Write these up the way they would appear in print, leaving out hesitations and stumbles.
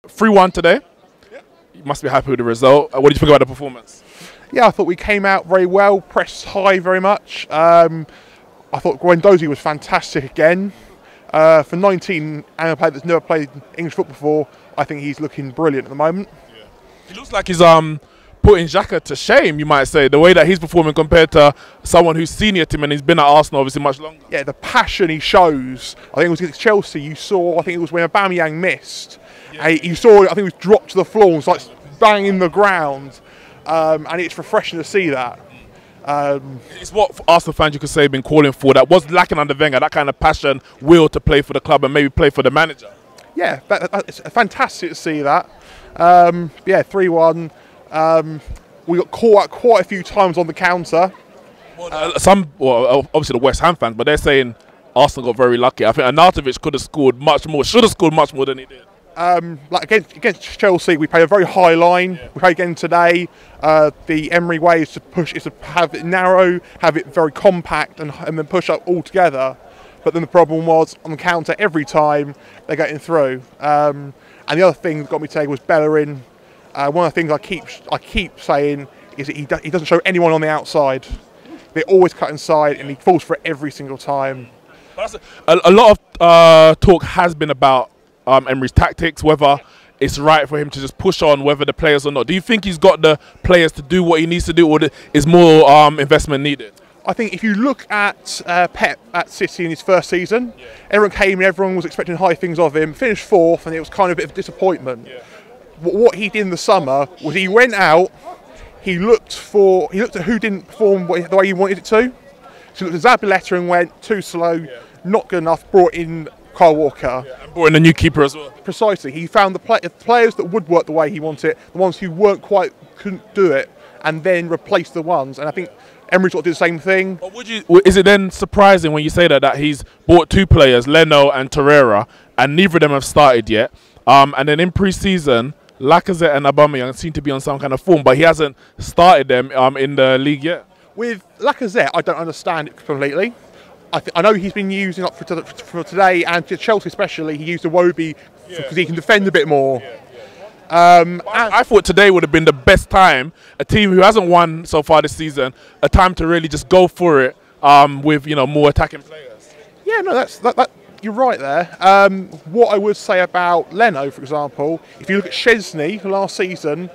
3-1 today. You must be happy with the result. What did you think about the performance? Yeah, I thought we came out very well, pressed high very much. I thought Guendouzi was fantastic again. For 19 and a player that's never played English football before, I think he's looking brilliant at the moment. Yeah. He looks like he's putting Xhaka to shame, you might say, the way that he's performing compared to someone who's senior to him and he's been at Arsenal obviously much longer. Yeah, the passion he shows. I think it was against Chelsea. You saw, I think it was when Aubameyang missed. Yeah. You saw, I think it was dropped to the floor and was like banging the ground. And it's refreshing to see that. It's what Arsenal fans, you could say, have been calling for. That was lacking under Wenger, that kind of passion, will to play for the club and maybe play for the manager. Yeah, it's fantastic to see that. Yeah, 3-1. We got caught out quite a few times on the counter. Obviously the West Ham fans, but they're saying Arsenal got very lucky. I think Arnautovic could have scored much more, should have scored much more than he did. Like against Chelsea, we play a very high line. Yeah. We play again today. The Emery way is to have it narrow, have it very compact, and then push up all together. But then the problem was on the counter every time they're getting through. And the other thing that got me today was Bellerin. One of the things I keep saying is that he doesn't show anyone on the outside. They always cut inside, and he falls for it every single time. A lot of talk has been about Emery's tactics, whether it's right for him to just push on, whether the players or not. Do you think he's got the players to do what he needs to do, or is more investment needed? I think if you look at Pep at City in his first season, everyone came and everyone was expecting high things of him, finished fourth, and it was kind of a bit of a disappointment. Yeah. What he did in the summer was he went out, he looked at who didn't perform the way he wanted it to. So he looked at Zabaleta and went too slow, not good enough, brought in Kyle Walker. Yeah, and brought in a new keeper as well. Precisely. He found the players that would work the way he wanted it, the ones who couldn't do it, and then replaced the ones. And I think Emery sort of did the same thing. But is it then surprising when you say that he's bought two players, Leno and Torreira, and neither of them have started yet? And then in pre-season, Lacazette and Aubameyang seem to be on some kind of form, but he hasn't started them in the league yet. With Lacazette, I don't understand it completely. I know he's been using up for today and to Chelsea especially. He used Iwobi because he can defend a bit more. I thought today would have been the best time, a team who hasn't won so far this season, a time to really just go for it with more attacking players. Yeah, no, that you're right there. What I would say about Leno, for example, if you look at Szczesny last season,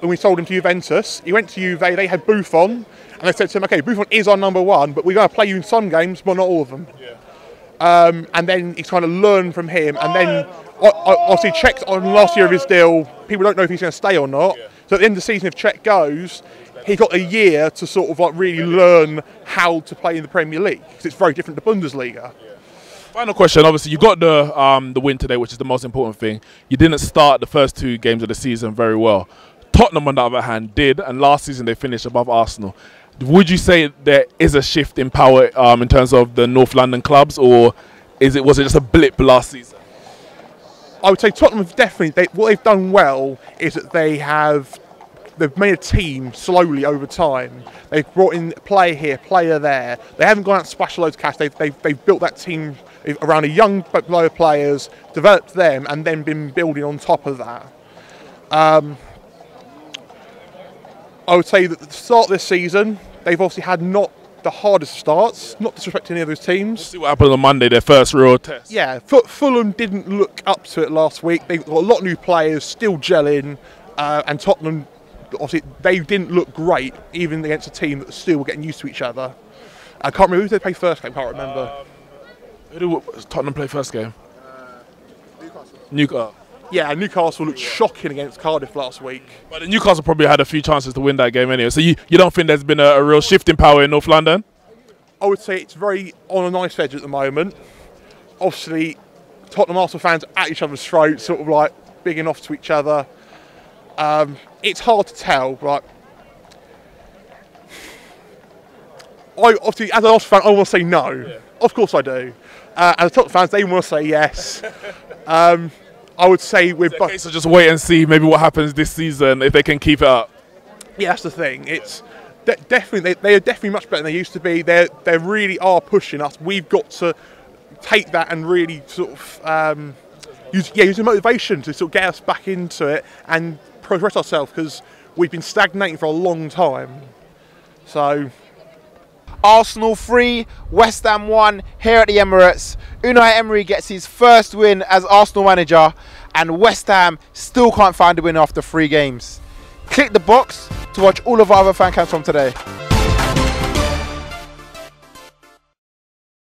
when we sold him to Juventus, he went to Juve, they had Buffon, and they said to him, okay, Buffon is our number one, but we're going to play you in some games, but not all of them. Yeah. And then he's trying to learn from him, and then obviously Czech's on last year of his deal. People don't know if he's going to stay or not. Yeah. So at the end of the season, if Czech goes, he got a year to sort of like really learn how to play in the Premier League, because it's very different to Bundesliga. Yeah. Final question. Obviously, you got the win today, which is the most important thing. You didn't start the first two games of the season very well. Tottenham, on the other hand, did, and last season they finished above Arsenal. Would you say there is a shift in power in terms of the North London clubs, or was it just a blip last season? I would say Tottenham have definitely. What they've done well is that they've made a team slowly over time. They've brought in player here, player there. They haven't gone out and splashed loads of cash. They've built that team around a young player of players, developed them, and then been building on top of that. I would say that at the start of this season, they've obviously had not the hardest starts, not disrespecting any of those teams. We'll see what happened on Monday, their first real test. Yeah, Fulham didn't look up to it last week. They've got a lot of new players, still gelling, and Tottenham, obviously, they didn't look great, even against a team that still were getting used to each other. I can't remember who they played first game, I can't remember. Who did Tottenham play first game? Newcastle. Yeah, Newcastle looked shocking against Cardiff last week. But the Newcastle probably had a few chances to win that game anyway. So you don't think there's been a real shift in power in North London? I would say it's very on a nice edge at the moment. Obviously, Tottenham Arsenal fans at each other's throats, sort of like bigging off to each other. It's hard to tell, right? Obviously, as an Arsenal fan, I want to say no. Yeah. Of course I do. As Tottenham fans, they want to say yes. I would say we're both. So just wait and see maybe what happens this season if they can keep it up. Yeah, that's the thing. It's definitely they are definitely much better than they used to be. They really are pushing us. We've got to take that and really sort of use the motivation to sort of get us back into it and progress ourselves, because we've been stagnating for a long time. So, Arsenal 3, West Ham 1 here at the Emirates. Unai Emery gets his first win as Arsenal manager, and West Ham still can't find a win after 3 games. Click the box to watch all of our other fan cams from today.